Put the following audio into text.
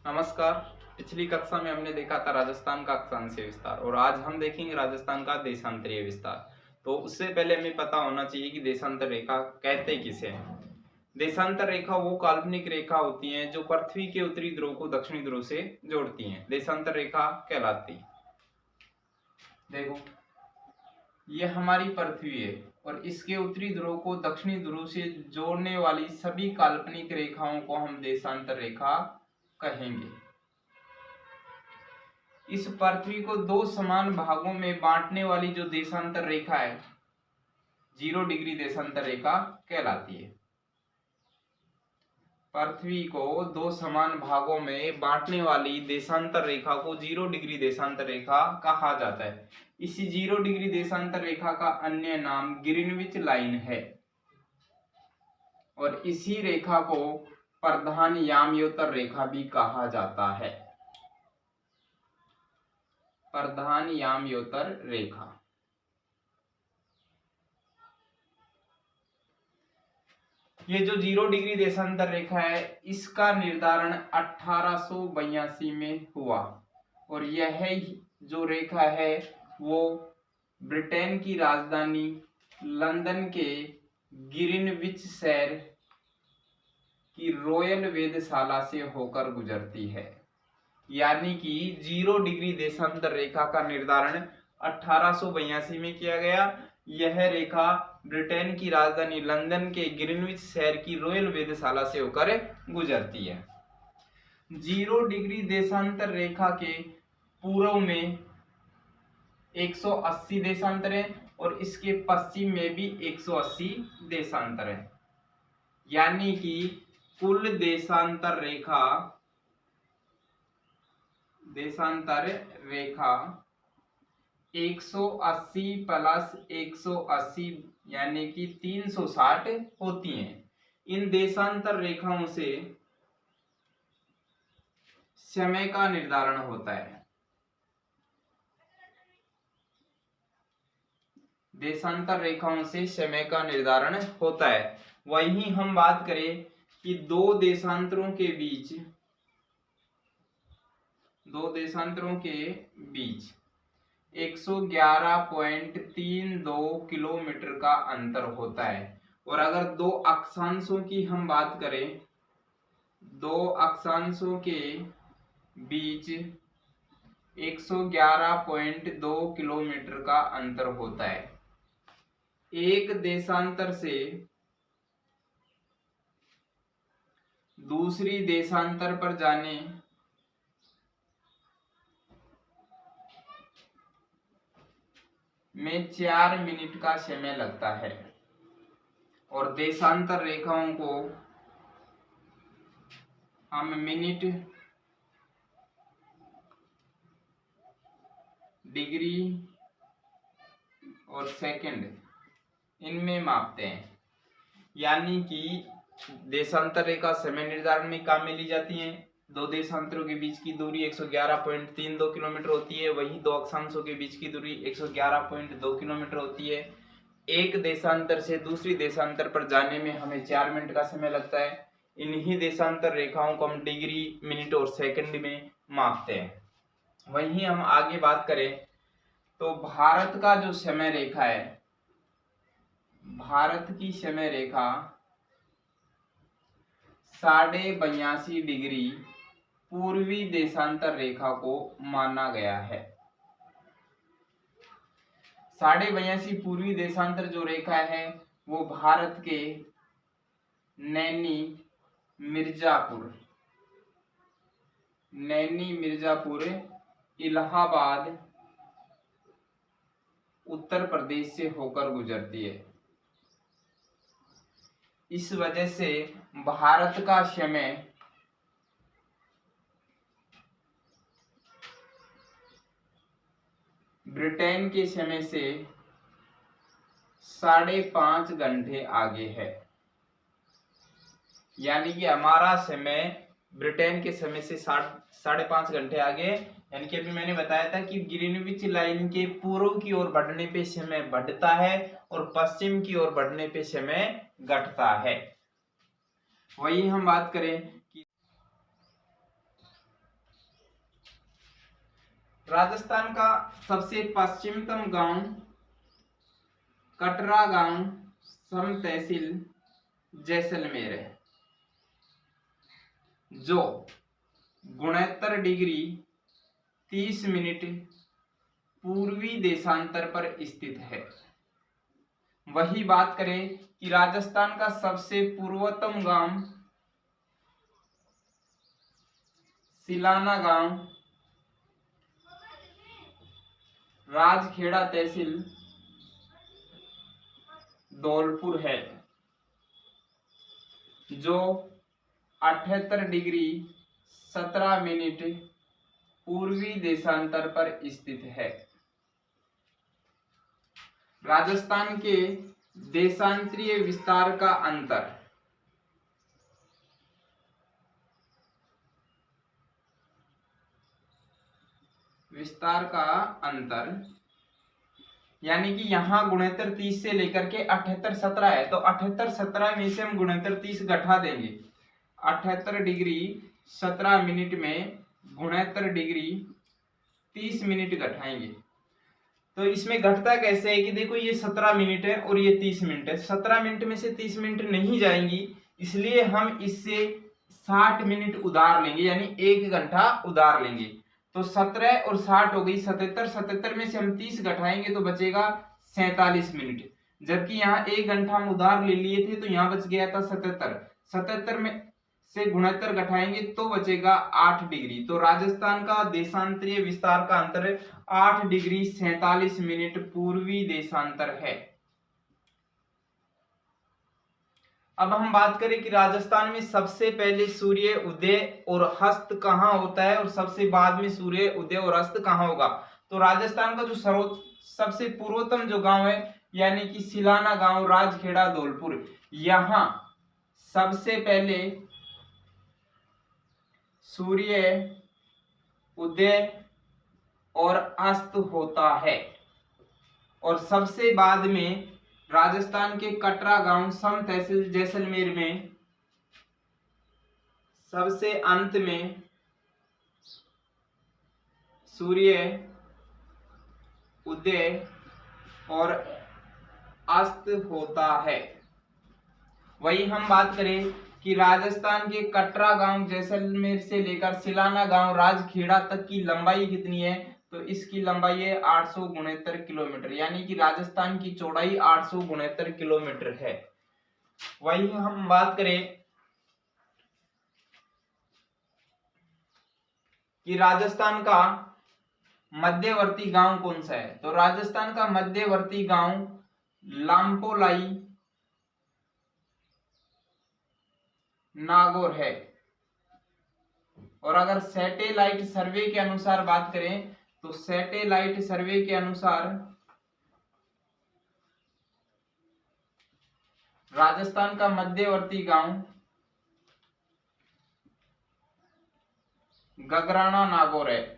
नमस्कार। पिछली कक्षा में हमने देखा था राजस्थान का अक्षांशीय विस्तार और आज हम देखेंगे राजस्थान का देशांतरीय विस्तार। तो उससे पहले हमें पता होना चाहिए कि देशांतर रेखा कहते किसे हैं। देशांतर रेखा वो काल्पनिक रेखा होती हैं जो पृथ्वी के उत्तरी ध्रुव को दक्षिणी ध्रुव से जोड़ती हैं, देशांतर रेखा कहलाती। देखो, ये हमारी पृथ्वी है और इसके उत्तरी ध्रुव को दक्षिणी ध्रुव से जोड़ने वाली सभी काल्पनिक रेखाओं को हम देशांतर रेखा कहेंगे। इस पृथ्वी को दो समान भागों में बांटने वाली जो देशांतर रेखा है, 0 डिग्री देशांतर रेखा कहलाती है। पृथ्वी को दो समान भागों में बांटने वाली देशांतर रेखा को 0 डिग्री देशांतर रेखा कहा जाता है। इसी 0 डिग्री देशांतर रेखा का अन्य नाम ग्रीनविच लाइन है और इसी रेखा को प्रधान यामयोत्तर रेखा भी कहा जाता है। प्रधान यामयोत्तर रेखा। ये जो 0 डिग्री देशांतर रेखा है, इसका निर्धारण 1882 में हुआ और यह जो रेखा है वो ब्रिटेन की राजधानी लंदन के ग्रीनविच शहर की रॉयल वेधशाला से होकर गुजरती है। यानी कि 0 डिग्री देशांतर रेखा का निर्धारण 1882 में किया गया। यह रेखा ब्रिटेन की राजधानी लंदन के ग्रीनविच शहर की रॉयल वेधशाला से होकर गुजरती है। 0 डिग्री देशांतर रेखा के पूर्व में 180 देशांतर है और इसके पश्चिम में भी 180 देशांतर है। यानी कि कुल देशांतर रेखा 180 प्लस 180 यानी कि 360 होती हैं। इन देशांतर रेखाओं से समय का निर्धारण होता है। देशांतर रेखाओं से समय का निर्धारण होता है। वहीं हम बात करें कि दो देशांतरों के बीच 111.32 किलोमीटर का अंतर होता है और अगर दो अक्षांशों की हम बात करें, दो अक्षांशों के बीच 111.2 किलोमीटर का अंतर होता है। एक देशांतर से दूसरी देशांतर पर जाने में 4 मिनट का समय लगता है और देशांतर रेखाओं को हम मिनट, डिग्री और सेकंड इनमें मापते हैं। यानी कि देशांतर रेखा समय निर्धारण में काम में ली जाती है। दो देशांतरों के बीच की दूरी 111.32 किलोमीटर होती है, वही दो अक्षांशों के बीच की दूरी 111.2 किलोमीटर होती है। एक देशांतर से दूसरी देशांतर पर जाने में हमें 4 मिनट का समय लगता है। इन्हीं देशांतर रेखाओं को हम डिग्री, मिनट और सेकंड में मापते हैं। वहीं हम आगे बात करें तो भारत का जो समय रेखा है, भारत की समय रेखा 82.5 डिग्री पूर्वी देशांतर रेखा को माना गया है। 82.5 पूर्वी देशांतर जो रेखा है वो भारत के नैनी मिर्जापुर, इलाहाबाद, उत्तर प्रदेश से होकर गुजरती है। इस वजह से भारत का समय ब्रिटेन के समय से 5.5 घंटे आगे है। यानी कि हमारा समय ब्रिटेन के समय से 5.5 घंटे आगे। यानी कि अभी मैंने बताया था कि ग्रीनविच लाइन के पूर्व की ओर बढ़ने पे समय बढ़ता है और पश्चिम की ओर बढ़ने पे समय घटता है। वही हम बात करें कि राजस्थान का सबसे पश्चिमतम गांव कटरा गांव, सम तहसील जैसलमेर है, जो 69 डिग्री 30 मिनट पूर्वी देशांतर पर स्थित है। वही बात करें कि राजस्थान का सबसे पूर्वतम गांव सिलाना गांव, राजखेड़ा तहसील धौलपुर है, जो 78 डिग्री 17 मिनट पूर्वी देशांतर पर स्थित है। राजस्थान के देशांतरीय विस्तार का अंतर। विस्तार का अंतर यानी कि यहाँ 69-30 से लेकर के 78-17 है, तो 78-17 में से हम 69-30 घटा देंगे। 78 डिग्री 17 मिनट में 69 डिग्री 30 मिनट घटाएंगे। तो इसमें घटता कैसे है कि देखो ये 17 मिनट है और ये 30 मिनट है, 17 मिनट में से 30 मिनट नहीं जाएंगी, इसलिए हम इससे 60 मिनट उधार लेंगे, यानी 1 घंटा उधार लेंगे। तो 17 और 60 हो गई 77, 77 में से हम 30 घटाएंगे तो बचेगा 47 मिनट, जबकि यहाँ 1 घंटा हम उधार ले लिए थे तो यहाँ बच गया था 77, 77 में से 69 घटाएंगे तो बचेगा 8 डिग्री। तो राजस्थान का देशांतरीय विस्तार का अंतर 8 डिग्री 47 मिनट पूर्वी देशांतर है। अब हम बात करें कि राजस्थान में सबसे पहले सूर्य उदय और अस्त कहाँ होता है और सबसे बाद में सूर्य उदय और अस्त कहाँ होगा। तो राजस्थान का जो सबसे पूर्वतम जो गांव है यानी कि सिलाना गांव, राजखेड़ा, धौलपुर, यहाँ सबसे पहले सूर्य उदय और अस्त होता है, और सबसे बाद में राजस्थान के कटरा गांव, सम तहसील जैसलमेर में सबसे अंत में सूर्य उदय और अस्त होता है। वही हम बात करें कि राजस्थान के कटरा गांव, जैसलमेर से लेकर सिलाना गांव, राजखेड़ा तक की लंबाई कितनी है, तो इसकी लंबाई है 869 किलोमीटर, यानी कि राजस्थान की चौड़ाई 869 किलोमीटर है। वही हम बात करें कि राजस्थान का मध्यवर्ती गांव कौन सा है, तो राजस्थान का मध्यवर्ती गांव लांपोलाई नागौर है। और अगर सैटेलाइट सर्वे के अनुसार बात करें तो सैटेलाइट सर्वे के अनुसार राजस्थान का मध्यवर्ती गांव गगराना नागौर है।